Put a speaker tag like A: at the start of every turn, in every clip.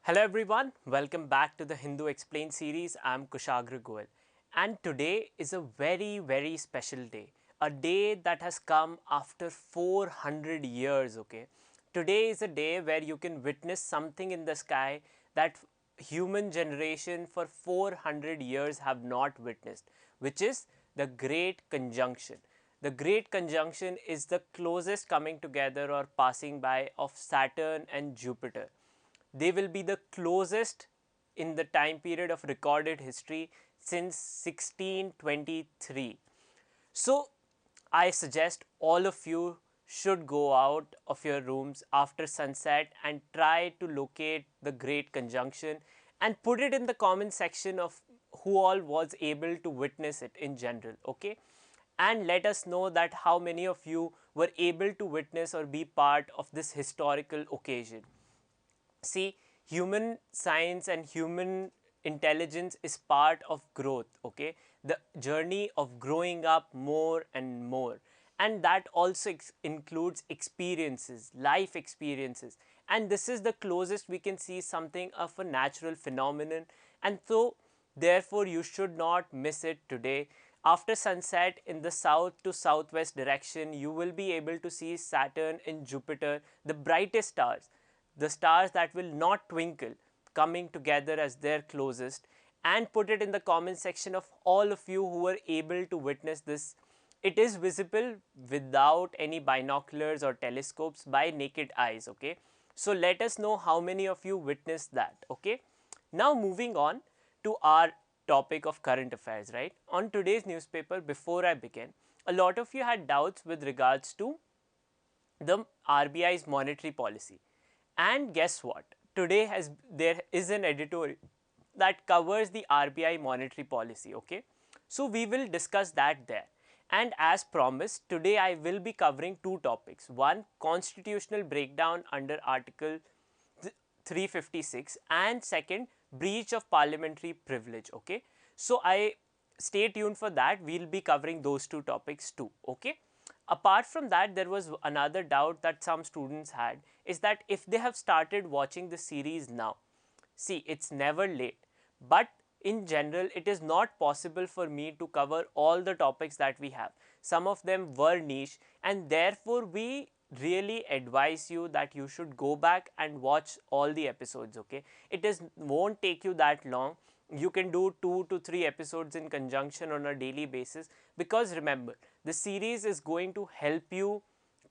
A: Hello everyone, welcome back to the Hindu Explained series. I'm Kushagra Goel, and today is a very special day. A day that has come after 400 years, okay? Today is a day where you can witness something in the sky that human generation for 400 years have not witnessed, which is the Great Conjunction. The Great Conjunction is the closest coming together or passing by of Saturn and Jupiter. They will be the closest in the time period of recorded history since 1623. So, I suggest all of you should go out of your rooms after sunset and try to locate the Great Conjunction and put it in the comment section of who all was able to witness it in general, okay? And let us know that how many of you were able to witness or be part of this historical occasion. See, human science and human intelligence is part of growth, okay? The journey of growing up more and more, and that also includes experiences, life experiences, and this is the closest we can see something of a natural phenomenon. And so therefore you should not miss it today. After sunset in the south to southwest direction, you will be able to see Saturn and Jupiter, the brightest stars, the stars that will not twinkle, coming together as their closest, and put it in the comment section of all of you who were able to witness this. It is visible without any binoculars or telescopes by naked eyes, okay? So let us know how many of you witnessed that, okay? Now moving on to our topic of current affairs, right? On today's newspaper, before I begin, a lot of you had doubts with regards to the RBI's monetary policy. And guess what? Today there is an editorial that covers the RBI monetary policy, okay? So we will discuss that there. And as promised, today I will be covering two topics. One, constitutional breakdown under Article 356, and second, breach of parliamentary privilege, okay? So I stay tuned for that. We'll be covering those two topics too, okay? Apart from that, there was another doubt that some students had, is that if they have started watching the series now, see, it's never late, but in general it is not possible for me to cover all the topics that we have. Some of them were niche, and therefore we really advise you that you should go back and watch all the episodes, okay? It is won't take you that long. You can do 2 to 3 episodes in conjunction on a daily basis, because remember, the series is going to help you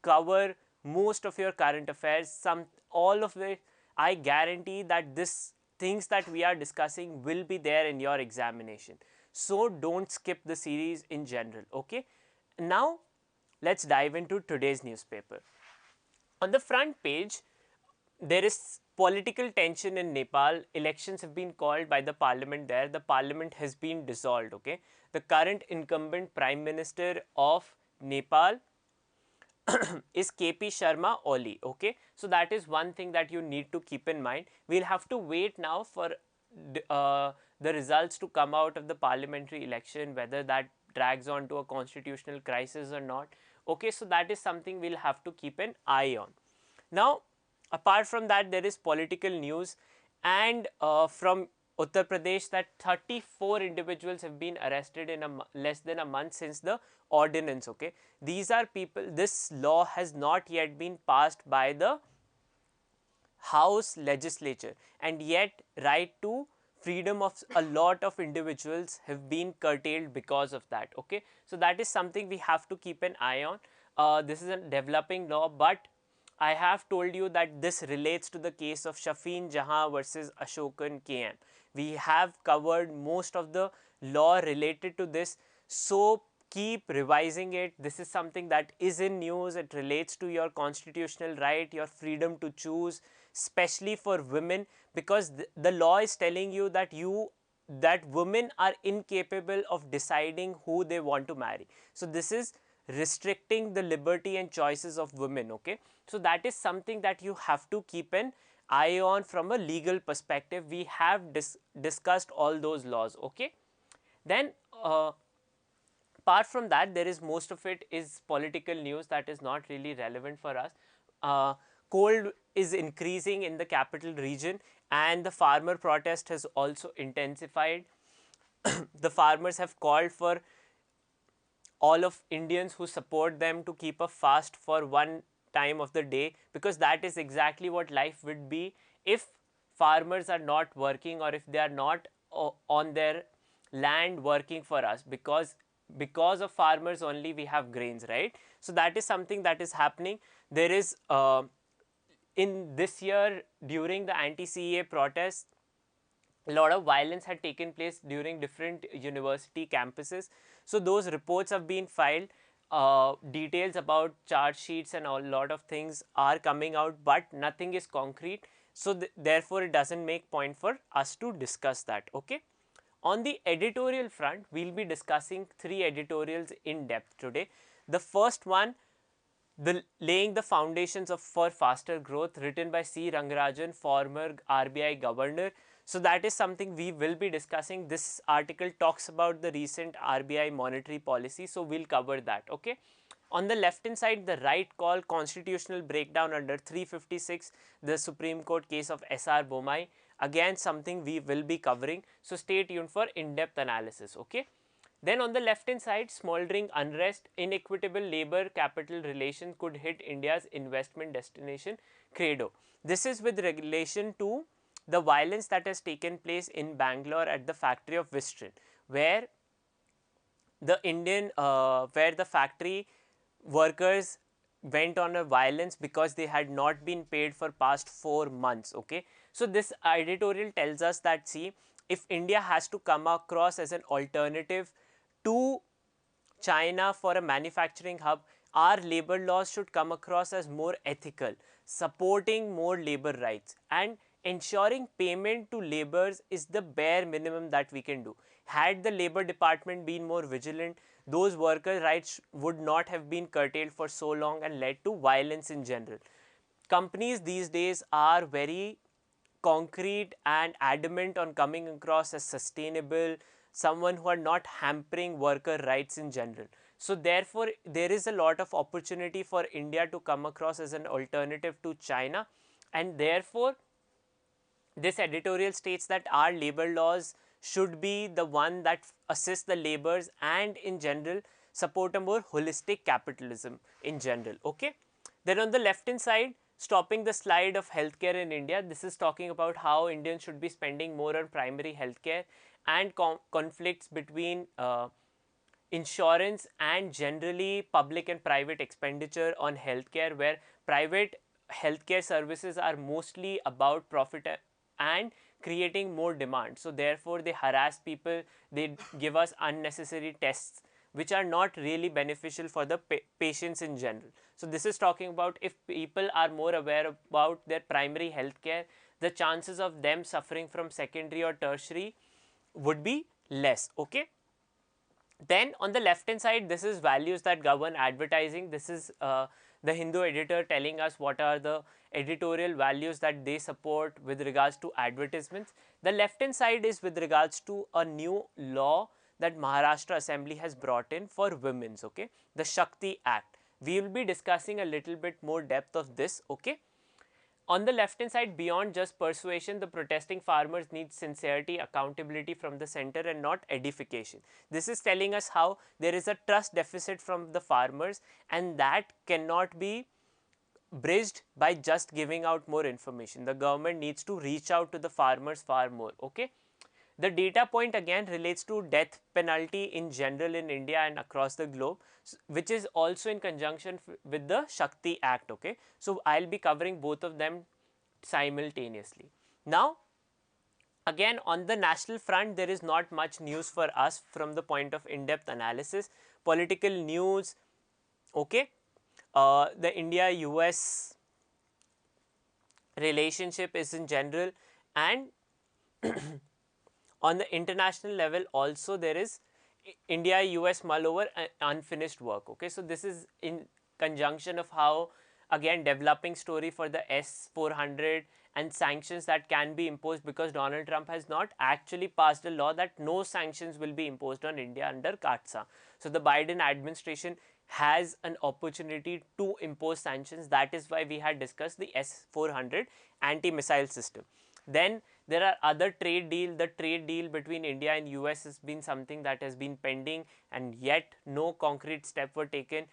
A: cover most of your current affairs, some all of it. I guarantee that this things that we are discussing will be there in your examination. So don't skip the series in general, okay? Now let's dive into today's newspaper. On the front page, there is political tension in Nepal. Elections have been called by the parliament there. The parliament has been dissolved, okay? The current incumbent prime minister of Nepal is KP Sharma Oli, okay? So that is one thing that you need to keep in mind. We'll have to wait now for the results to come out of the parliamentary election, whether that drags on to a constitutional crisis or not. Okay, so that is something we'll have to keep an eye on. Now, apart from that, there is political news, and from Uttar Pradesh, that 34 individuals have been arrested in less than a month since the ordinance, okay? These are people, this law has not yet been passed by the House legislature, and yet right to freedom of a lot of individuals have been curtailed because of that, okay? So that is something we have to keep an eye on. This is a developing law, but I have told you that this relates to the case of Shafeen Jahan versus Ashokan KM. We have covered most of the law related to this, so keep revising it. This is something that is in news. It relates to your constitutional right, your freedom to choose, especially for women, because the law is telling you that women are incapable of deciding who they want to marry. So this is restricting the liberty and choices of women, okay? So that is something that you have to keep an eye on from a legal perspective. We have discussed all those laws, okay? Then apart from that, there is most of it is political news that is not really relevant for us. Cold is increasing in the capital region, and the farmer protest has also intensified. The farmers have called for all of Indians who support them to keep a fast for one time of the day, because that is exactly what life would be if farmers are not working, or if they are not on their land working for us, because of farmers only we have grains, right? So that is something that is happening. There is in this year, during the anti-CEA protests, a lot of violence had taken place during different university campuses. So those reports have been filed. Details about charge sheets and a lot of things are coming out, but nothing is concrete. So therefore, it doesn't make point for us to discuss that. Okay. On the editorial front, we'll be discussing 3 editorials in depth today. The first one, the laying the foundations for faster growth, written by C. Rangarajan, former RBI governor. So that is something we will be discussing. This article talks about the recent RBI monetary policy, so we'll cover that. Okay. On the left hand side, the right call, constitutional breakdown under 356, the Supreme Court case of SR Bomai. Again, something we will be covering. So stay tuned for in-depth analysis. Okay. Then on the left hand side, smoldering unrest, inequitable labor capital relation could hit India's investment destination credo. This is with relation to the violence that has taken place in Bangalore at the factory of Vistron, where where the factory workers went on a violence because they had not been paid for past 4 months. Okay. So this editorial tells us that, see, if India has to come across as an alternative to China for a manufacturing hub, our labor laws should come across as more ethical, supporting more labor rights, and ensuring payment to laborers is the bare minimum that we can do. Had the labor department been more vigilant, those worker rights would not have been curtailed for so long and led to violence in general. Companies these days are very concrete and adamant on coming across as sustainable, someone who are not hampering worker rights in general. So therefore, there is a lot of opportunity for India to come across as an alternative to China, and therefore this editorial states that our labor laws should be the one that assist the laborers and in general support a more holistic capitalism in general. Okay. Then on the left hand side, stopping the slide of healthcare in India. This is talking about how Indians should be spending more on primary healthcare, and conflicts between insurance and generally public and private expenditure on healthcare, where private healthcare services are mostly about profit and creating more demand. So therefore, they harass people, they give us unnecessary tests which are not really beneficial for the patients in general. So this is talking about if people are more aware about their primary health care, the chances of them suffering from secondary or tertiary would be less. Okay. Then on the left hand side, this is values that govern advertising. This is the Hindu editor telling us what are the editorial values that they support with regards to advertisements. The left hand side is with regards to a new law that Maharashtra Assembly has brought in for women's, okay, the Shakti Act. We will be discussing a little bit more depth of this. Okay. On the left hand side, beyond just persuasion, the protesting farmers need sincerity, accountability from the center and not edification. This is telling us how there is a trust deficit from the farmers, and that cannot be bridged by just giving out more information. The government needs to reach out to the farmers far more. Okay. The data point again relates to death penalty in general in India and across the globe, which is also in conjunction with the Shakti Act. Okay. So I'll be covering both of them simultaneously. Now, again on the national front, there is not much news for us from the point of in-depth analysis. Political news, okay, the India-US relationship is in general, and on the international level also there is India-US mull over unfinished work. Okay. So this is in conjunction of how, again, developing story for the S-400 and sanctions that can be imposed, because Donald Trump has not actually passed a law that no sanctions will be imposed on India under CAATSA. So the Biden administration has an opportunity to impose sanctions. That is why we had discussed the S-400 anti-missile system. Then there are other trade deal. The trade deal between India and US has been something that has been pending, and yet no concrete step were taken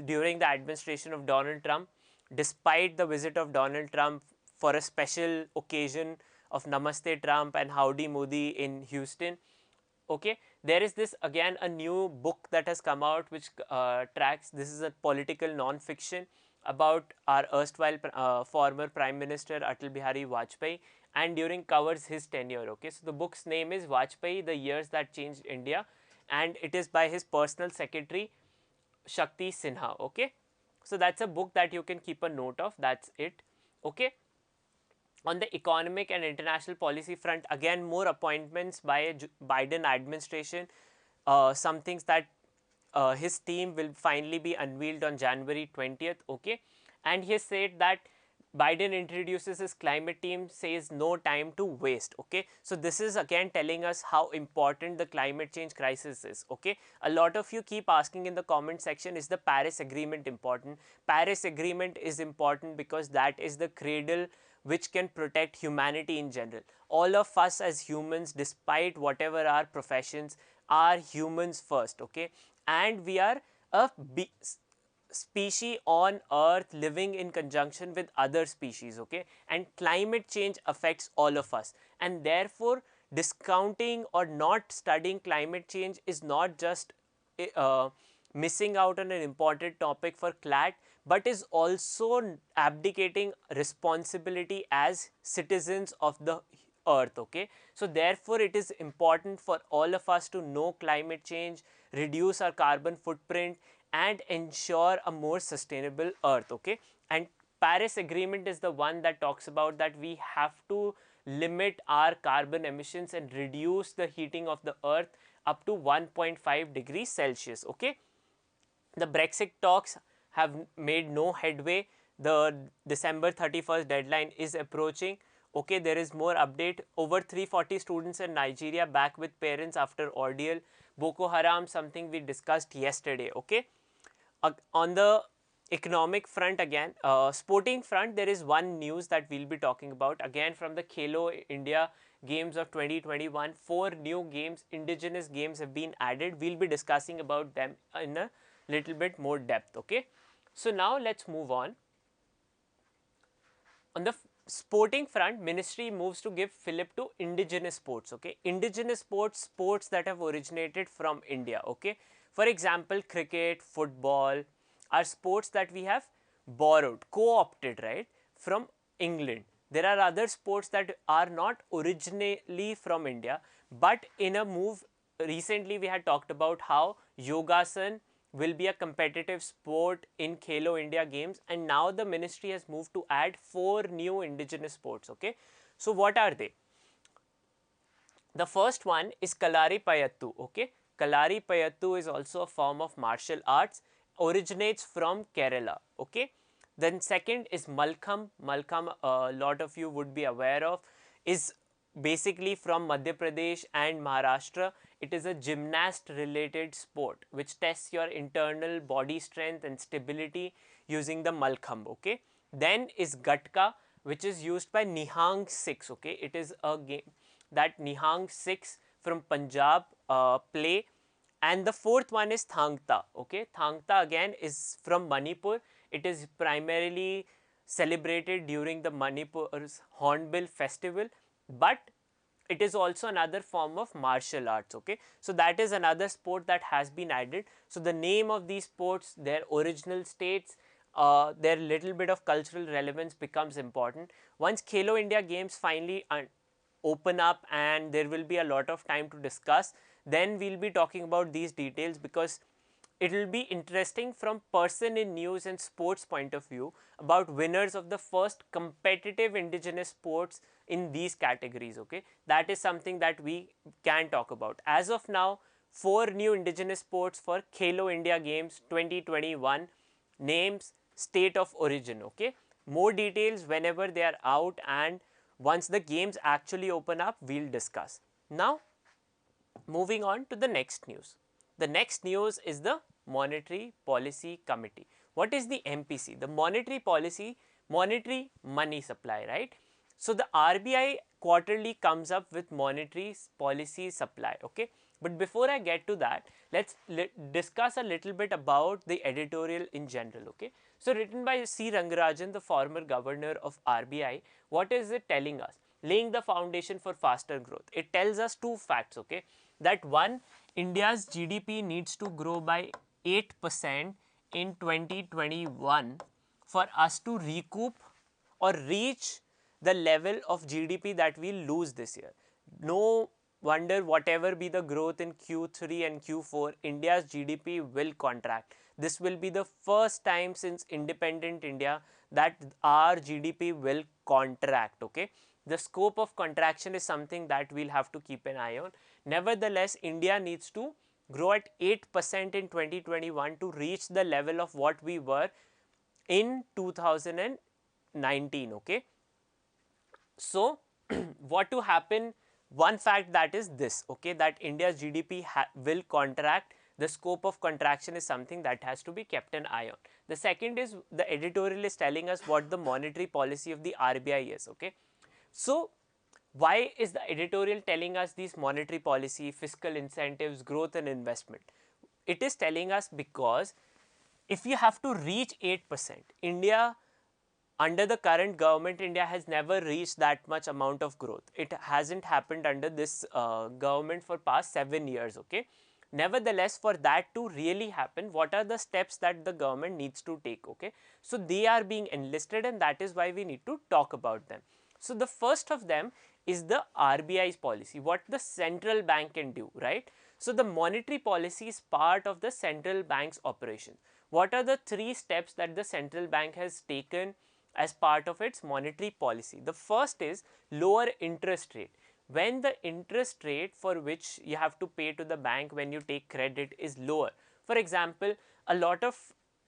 A: during the administration of Donald Trump, despite the visit of Donald Trump for a special occasion of Namaste Trump and Howdy Modi in Houston. Okay, there is this again a new book that has come out which tracks, this is a political non-fiction about our erstwhile former Prime Minister Atal Bihari Vajpayee, and during covers his tenure. Okay, so the book's name is Vajpayee, The Years That Changed India, and it is by his personal secretary Shakti Sinha. Okay, so that's a book that you can keep a note of. That's it. Okay, on the economic and international policy front, again more appointments by a Biden administration. Some things that his team will finally be unveiled on January 20th. Okay, and he said that Biden introduces his climate team, says no time to waste. Okay, so this is again telling us how important the climate change crisis is. Okay, a lot of you keep asking in the comment section, is the Paris Agreement important? Paris Agreement is important because that is the cradle which can protect humanity in general. All of us as humans, despite whatever our professions, are humans first. Okay, and we are a species on earth living in conjunction with other species. Okay, and climate change affects all of us, and therefore discounting or not studying climate change is not just missing out on an important topic for CLAT, but is also abdicating responsibility as citizens of the earth. Okay, so therefore it is important for all of us to know climate change, reduce our carbon footprint, and ensure a more sustainable earth. Okay, and Paris Agreement is the one that talks about that we have to limit our carbon emissions and reduce the heating of the earth up to 1.5 degrees Celsius. Okay, the Brexit talks have made no headway. The December 31st deadline is approaching. Okay, there is more update. Over 340 students in Nigeria back with parents after ordeal. Boko Haram, something we discussed yesterday. Okay, on the economic front again, sporting front, there is one news that we'll be talking about again from the Khelo India Games of 2021. 4 new games, indigenous games have been added. We'll be discussing about them in a little bit more depth. Okay, so now let's move on. On the sporting front, ministry moves to give fillip to indigenous sports. Okay, indigenous sports that have originated from India. Okay, for example, cricket, football are sports that we have borrowed, co-opted, right, from England. There are other sports that are not originally from India, but in a move recently we had talked about how Yogasan will be a competitive sport in Khelo India Games, and now the ministry has moved to add 4 new indigenous sports. Okay, so what are they? The first one is Kalari Payattu. Okay, Kalari Payattu is also a form of martial arts, originates from Kerala. Okay, then second is Malkham. Malkham, a lot of you would be aware of, is basically from Madhya Pradesh and Maharashtra. It is a gymnast related sport which tests your internal body strength and stability using the Malkham. Okay, then is Gatka, which is used by Nihang Sikhs. Okay, it is a game that Nihang Sikhs from Punjab play. And the fourth one is Thangta. Okay, Thangta again is from Manipur. It is primarily celebrated during the Manipur's Hornbill festival, but it is also another form of martial arts. Okay, so that is another sport that has been added. So the name of these sports, their original states, their little bit of cultural relevance becomes important. Once Khelo India Games finally open up and there will be a lot of time to discuss, then we'll be talking about these details, because it will be interesting from person in news and sports point of view about winners of the first competitive indigenous sports in these categories. Okay, that is something that we can talk about. As of now, 4 new indigenous sports for Khelo India Games 2021, names, state of origin. Okay, more details whenever they are out, and once the games actually open up, we'll discuss. Now moving on to the next news. The next news is the Monetary Policy Committee. What is the MPC? The monetary policy, monetary money supply, right? So the RBI quarterly comes up with monetary policy supply, okay? But before I get to that, let's discuss a little bit about the editorial in general, okay? So written by C. Rangarajan, the former governor of RBI, what is it telling us? Laying the foundation for faster growth. It tells us two facts, okay? That one, India's GDP needs to grow by 8% in 2021 for us to recoup or reach the level of GDP that we will lose this year. No wonder whatever be the growth in Q3 and Q4, India's GDP will contract. This will be the first time since independent India that our GDP will contract, okay. The scope of contraction is something that we'll have to keep an eye on. Nevertheless, India needs to grow at 8% in 2021 to reach the level of what we were in 2019, okay. So what to happen, one fact that is this, okay, that India's GDP will contract. The scope of contraction is something that has to be kept an eye on. The second is the editorial is telling us what the monetary policy of the RBI is, okay. So why is the editorial telling us these monetary policy, fiscal incentives, growth and investment? It is telling us because if you have to reach 8%, India under the current government, India has never reached that much amount of growth. It hasn't happened under this government for past 7 years, okay. Nevertheless, for that to really happen, what are the steps that the government needs to take, okay. So they are being enlisted and that is why we need to talk about them. So the first of them is the RBI's policy, what the central bank can do, right. So the monetary policy is part of the central bank's operation. What are the 3 steps that the central bank has taken as part of its monetary policy? The first is lower interest rate. When the interest rate for which you have to pay to the bank when you take credit is lower. For example, a lot of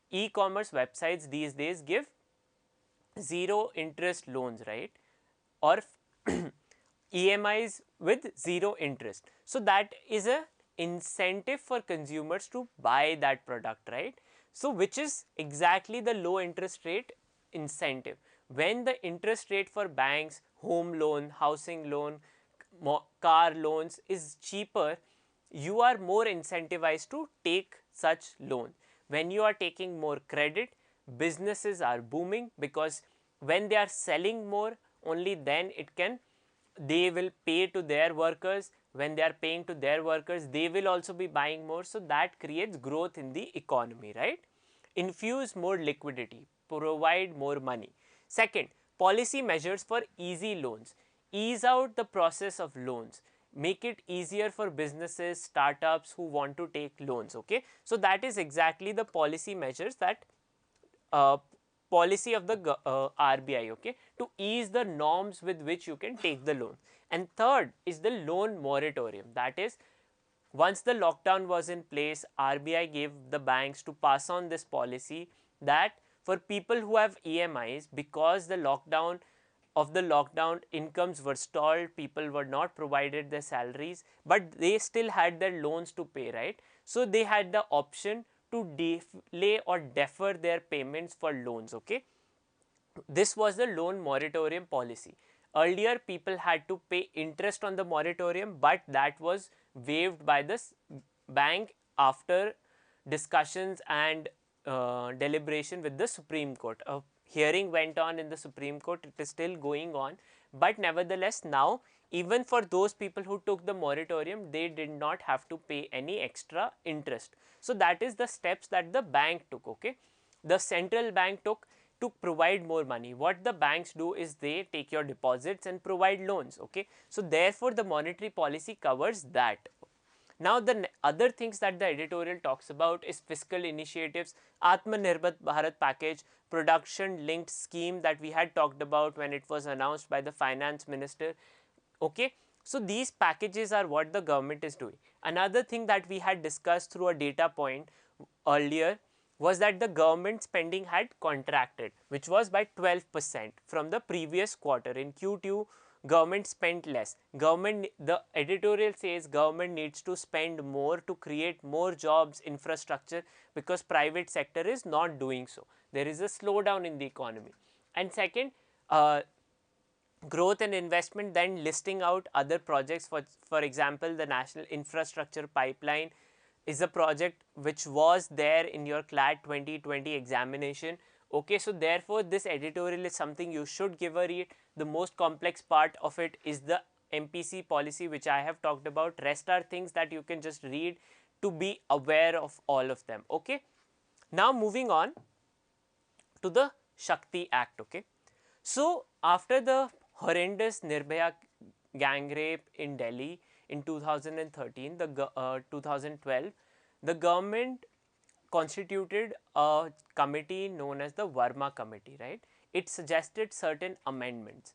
A: e-commerce websites these days give zero interest loans, right, or EMIs with zero interest. So that is a incentive for consumers to buy that product, right. So which is exactly the low interest rate incentive. When the interest rate for banks, home loan, housing loan, car loans is cheaper, you are more incentivized to take such loan. When you are taking more credit, businesses are booming because when they are selling more, only then they will pay to their workers. When they are paying to their workers, they will also be buying more. So that creates growth in the economy, right. Infuse more liquidity, provide more money. Second, policy measures for easy loans. Ease out the process of loans. Make it easier for businesses, startups who want to take loans, okay. So that is exactly the policy measures that policy of the RBI, okay, to ease the norms with which you can take the loan. And third is the loan moratorium. That is, once the lockdown was in place, RBI gave the banks to pass on this policy that for people who have EMIs, because the lockdown incomes were stalled, people were not provided their salaries, but they still had their loans to pay, right. So they had the option to delay or defer their payments for loans, okay. This was the loan moratorium policy. Earlier people had to pay interest on the moratorium, but that was waived by the bank after discussions and deliberation with the Supreme Court. A hearing went on in the Supreme Court, it is still going on, but nevertheless now even for those people who took the moratorium, they did not have to pay any extra interest. So that is the steps that the bank took, okay. The central bank took to provide more money. What the banks do is they take your deposits and provide loans, okay. So therefore the monetary policy covers that. Now the other things that the editorial talks about is fiscal initiatives, Atmanirbhar Bharat package, production linked scheme that we had talked about when it was announced by the finance minister, okay. So these packages are what the government is doing. Another thing that we had discussed through a data point earlier was that the government spending had contracted, which was by 12% from the previous quarter. In Q2, government spent less. The editorial says government needs to spend more to create more jobs, infrastructure, because private sector is not doing so. There is a slowdown in the economy. And second, growth and investment, then listing out other projects. For example, the national infrastructure pipeline is a project which was there in your CLAT 2020 examination. Okay, so therefore this editorial is something you should give a read. The most complex part of it is the MPC policy, which I have talked about. Rest are things that you can just read to be aware of all of them. Okay, now moving on to the Shakti Act. Okay, so after the horrendous Nirbhaya gang rape in Delhi in 2013, 2012, the government constituted a committee known as the Verma Committee, right? It suggested certain amendments.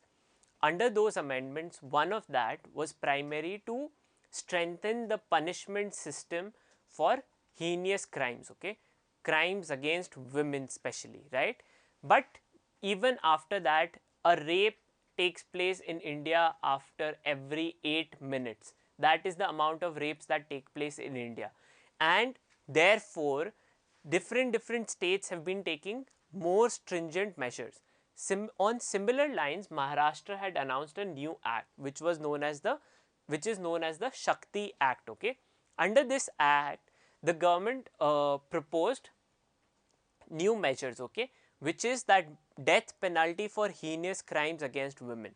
A: Under those amendments, one of that was primary to strengthen the punishment system for heinous crimes, okay? Crimes against women especially, right? But even after that, a rape takes place in India after every 8 minutes. That is the amount of rapes that take place in India. And therefore, different states have been taking more stringent measures. On similar lines, Maharashtra had announced a new act which is known as the Shakti Act. Okay, under this act, the government proposed new measures. Okay, which is that death penalty for heinous crimes against women.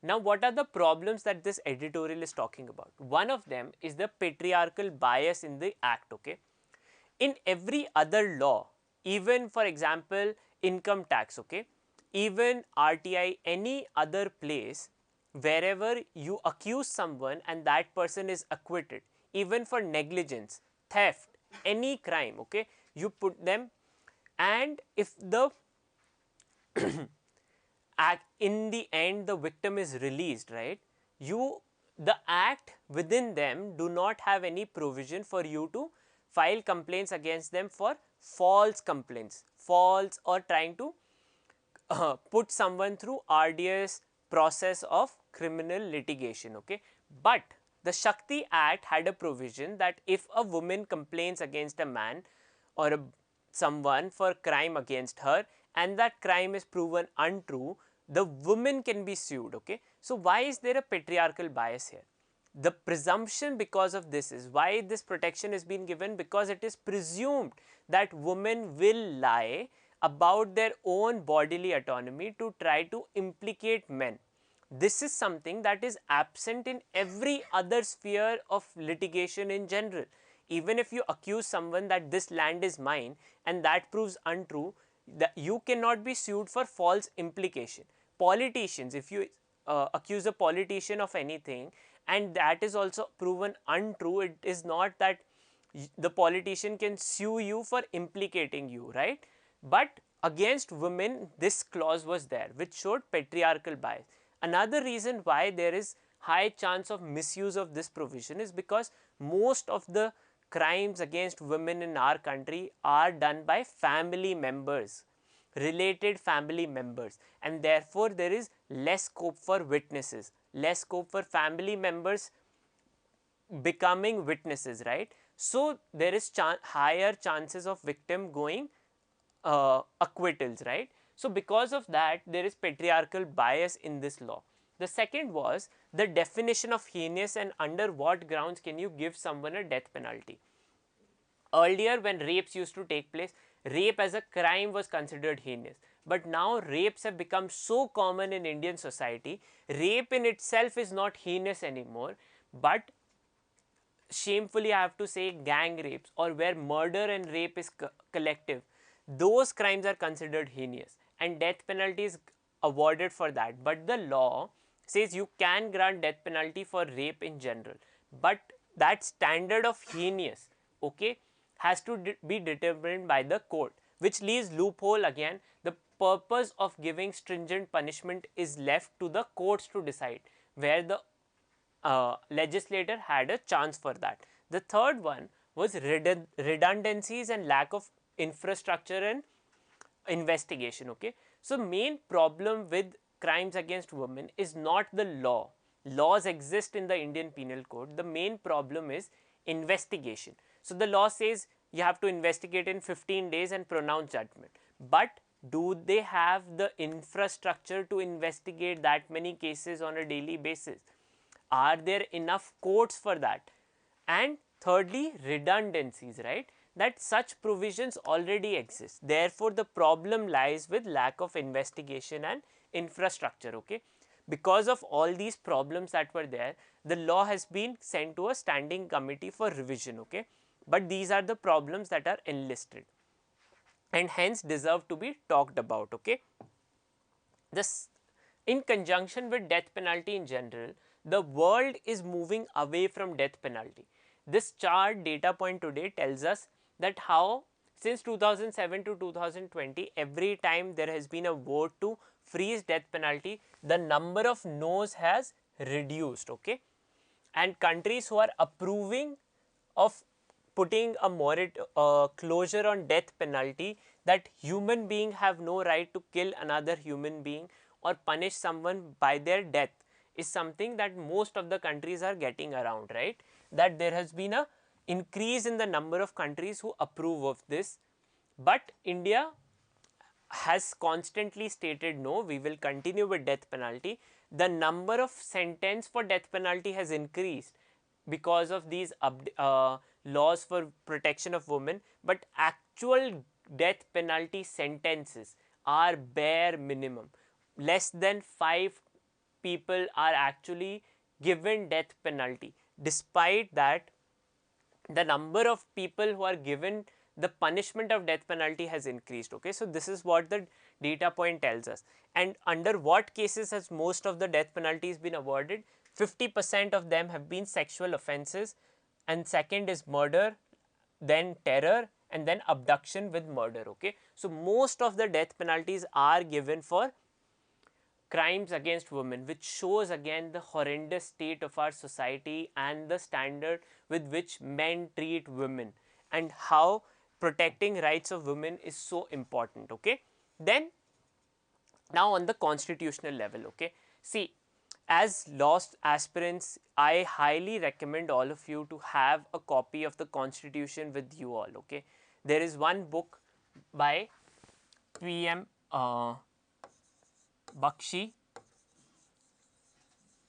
A: Now, what are the problems that this editorial is talking about? One of them is the patriarchal bias in the act. Okay, in every other law, even for example income tax, okay, even RTI, any other place wherever you accuse someone and that person is acquitted, even for negligence, theft, any crime, okay, you put them, and if the act in the end the victim is released, right, the act within them do not have any provision for you to file complaints against them for false complaints, false, or trying to put someone through arduous process of criminal litigation. Okay, but the Shakti Act had a provision that if a woman complains against a man or someone for crime against her and that crime is proven untrue, the woman can be sued. Okay, so why is there a patriarchal bias here? The presumption because of this is why this protection is being given, because it is presumed that women will lie about their own bodily autonomy to try to implicate men. This is something that is absent in every other sphere of litigation in general. Even if you accuse someone that this land is mine and that proves untrue, that you cannot be sued for false implication. Politicians, if you accuse a politician of anything and that is also proven untrue, it is not that the politician can sue you for implicating you, right? But against women, this clause was there, which showed patriarchal bias. Another reason why there is high chance of misuse of this provision is because most of the crimes against women in our country are done by family members, related family members, and therefore there is less scope for witnesses, less scope for family members becoming witnesses, right? So there is higher chances of victim going acquittals, right? So because of that, there is patriarchal bias in this law. The second was the definition of heinous and under what grounds can you give someone a death penalty. Earlier, when rapes used to take place, rape as a crime was considered heinous. But now rapes have become so common in Indian society, rape in itself is not heinous anymore, but shamefully I have to say gang rapes, or where murder and rape is collective, those crimes are considered heinous and death penalty is awarded for that. But the law says you can grant death penalty for rape in general, but that standard of heinous, okay, has to be determined by the court, which leaves loophole again. The purpose of giving stringent punishment is left to the courts to decide, where the legislator had a chance for that. The third one was redundancies and lack of infrastructure and investigation. Okay, so main problem with crimes against women is not the law. Laws exist in the Indian Penal Code. The main problem is investigation. So the law says you have to investigate in 15 days and pronounce judgment. But do they have the infrastructure to investigate that many cases on a daily basis? Are there enough courts for that? And thirdly, redundancies, right? That such provisions already exist. Therefore, the problem lies with lack of investigation and infrastructure, okay? Because of all these problems that were there, the law has been sent to a standing committee for revision, okay? But these are the problems that are enlisted and hence deserve to be talked about, okay? This, in conjunction with death penalty in general, the world is moving away from death penalty. This chart data point today tells us that how since 2007 to 2020, every time there has been a vote to freeze death penalty, the number of no's has reduced, okay? And countries who are approving of putting a closure on death penalty, that human being have no right to kill another human being or punish someone by their death, is something that most of the countries are getting around, right? That there has been a increase in the number of countries who approve of this, but India has constantly stated no, we will continue with death penalty. The number of sentence for death penalty has increased because of these laws for protection of women, but actual death penalty sentences are bare minimum. Less than 5 people are actually given death penalty. Despite that, the number of people who are given the punishment of death penalty has increased, okay? So this is what the data point tells us. And under what cases has most of the death penalties been awarded? 50% of them have been sexual offences, and second is murder, then terror, and then abduction with murder, okay? So most of the death penalties are given for crimes against women, which shows again the horrendous state of our society and the standard with which men treat women, and how protecting rights of women is so important, okay? Then now on the constitutional level, okay, see, as law aspirants, I highly recommend all of you to have a copy of the constitution with you all, okay? There is one book by PM Bakshi,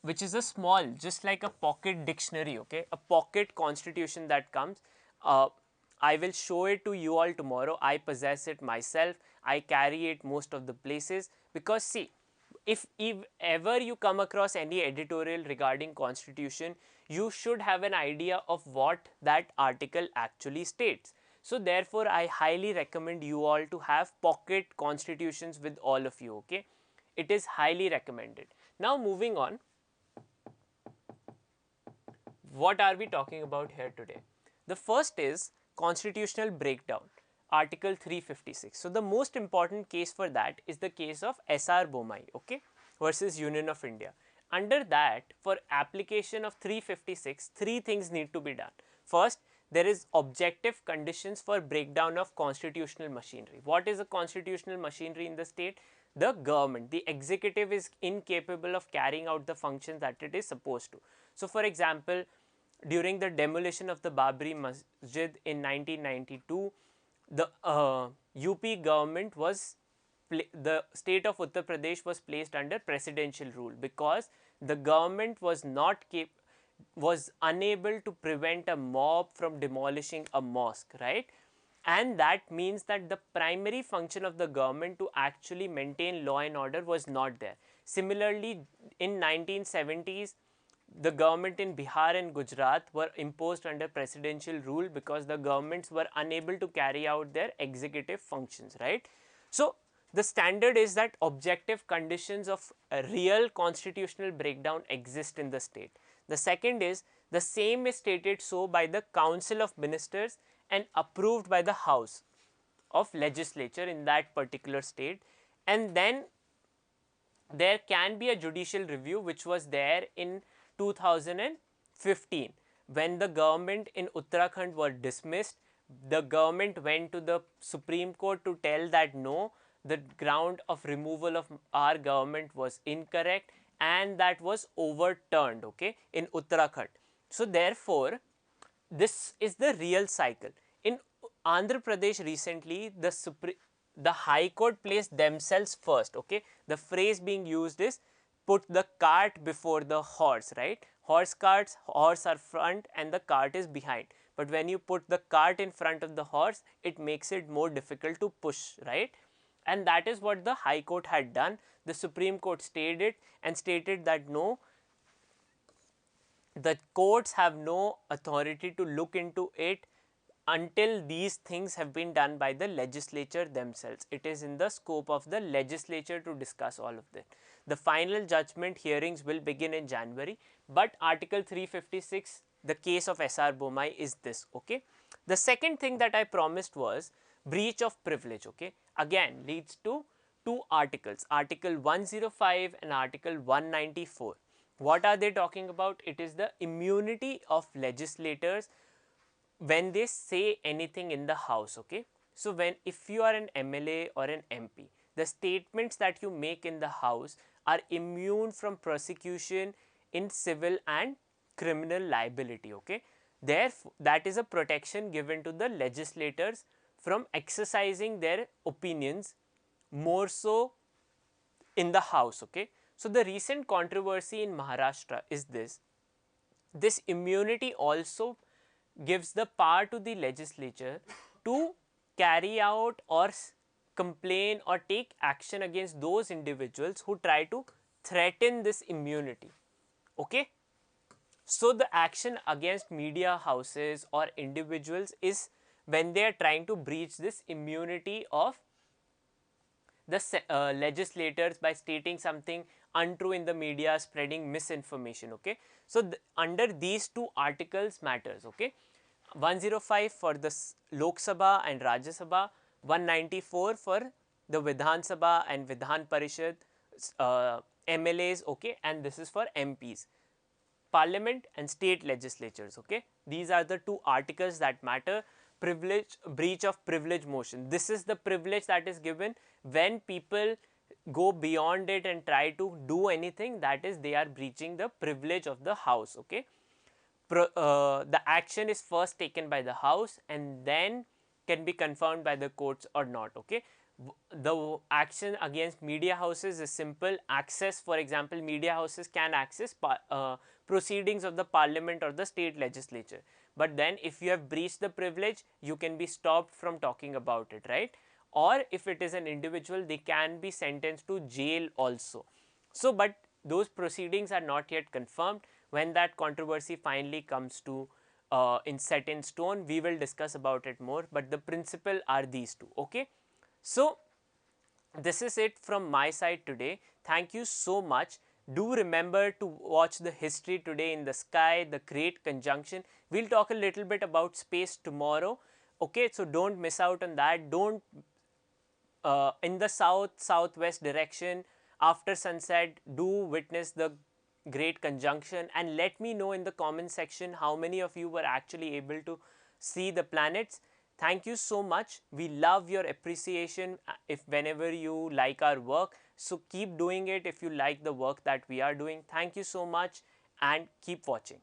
A: which is a small, just like a pocket dictionary, okay, a pocket constitution that comes. I will show it to you all tomorrow. I possess it myself. I carry it most of the places, because see, if ever you come across any editorial regarding constitution, you should have an idea of what that article actually states. So therefore, I highly recommend you all to have pocket constitutions with all of you, okay? It is highly recommended. Now moving on, what are we talking about here today? The first is constitutional breakdown, Article 356. So the most important case for that is the case of SR Bommai, okay, versus Union of India. Under that, for application of 356, 3 things need to be done. First, there is objective conditions for breakdown of constitutional machinery. What is a constitutional machinery in the state? The government, the executive is incapable of carrying out the functions that it is supposed to. So for example, during the demolition of the Babri Masjid in 1992, the UP government was, the state of Uttar Pradesh was placed under presidential rule, because the government was unable to prevent a mob from demolishing a mosque, right? And that means that the primary function of the government to actually maintain law and order was not there. Similarly, in 1970s, the government in Bihar and Gujarat were imposed under presidential rule because the governments were unable to carry out their executive functions, right? So the standard is that objective conditions of a real constitutional breakdown exist in the state. The second is the same is stated so by the Council of Ministers and approved by the House of Legislature in that particular state. And then there can be a judicial review, which was there in 2015 when the government in Uttarakhand were dismissed. The government went to the Supreme Court to tell that no, the ground of removal of our government was incorrect, and that was overturned, okay, in Uttarakhand. So therefore, this is the real cycle. In Andhra Pradesh recently, the High Court placed themselves first, okay. The phrase being used is put the cart before the horse, right. Horse carts, horse are front and the cart is behind. But when you put the cart in front of the horse, it makes it more difficult to push, right. And that is what the High Court had done. The Supreme Court stayed it and stated that no, the courts have no authority to look into it until these things have been done by the legislature themselves. It is in the scope of the legislature to discuss all of this. The final judgment hearings will begin in January, but Article 356, the case of SR Bomai, is this, okay. The second thing that I promised was breach of privilege, okay. Again, leads to two articles, Article 105 and Article 194. What are they talking about? It is the immunity of legislators when they say anything in the house, okay. So if you are an MLA or an MP, the statements that you make in the house are immune from prosecution in civil and criminal liability, okay. Therefore, that is a protection given to the legislators from exercising their opinions more so in the house, okay. So the recent controversy in Maharashtra is this immunity also gives the power to the legislature to carry out or complain or take action against those individuals who try to threaten this immunity, okay. So the action against media houses or individuals is when they are trying to breach this immunity of the legislators by stating something untrue in the media, spreading misinformation, okay. So under these two articles matters, okay. 105 for the Lok Sabha and Rajya Sabha, 194 for the Vidhan Sabha and Vidhan Parishad MLAs, okay, and this is for MPs, Parliament and state legislatures, okay. These are the two articles that matter. Privilege, breach of privilege motion. This is the privilege that is given when people go beyond it and try to do anything, that is they are breaching the privilege of the house, okay. The action is first taken by the house and then can be confirmed by the courts or not, okay. The action against media houses is simple. Access, for example, media houses can access proceedings of the parliament or the state legislature, but then if you have breached the privilege, you can be stopped from talking about it, right. Or if it is an individual, they can be sentenced to jail also. So but those proceedings are not yet confirmed. When that controversy finally comes to set in stone, we will discuss about it more, but the principle are these two, okay. So this is it from my side today. Thank you so much. Do remember to watch the History Today in the Sky, the Great Conjunction. We'll talk a little bit about space tomorrow, okay. So don't miss out on that. Don't in the southwest direction after sunset, do witness the Great Conjunction, and let me know in the comment section how many of you were actually able to see the planets. Thank you so much. We love your appreciation if whenever you like our work. So keep doing it if you like the work that we are doing. Thank you so much and keep watching.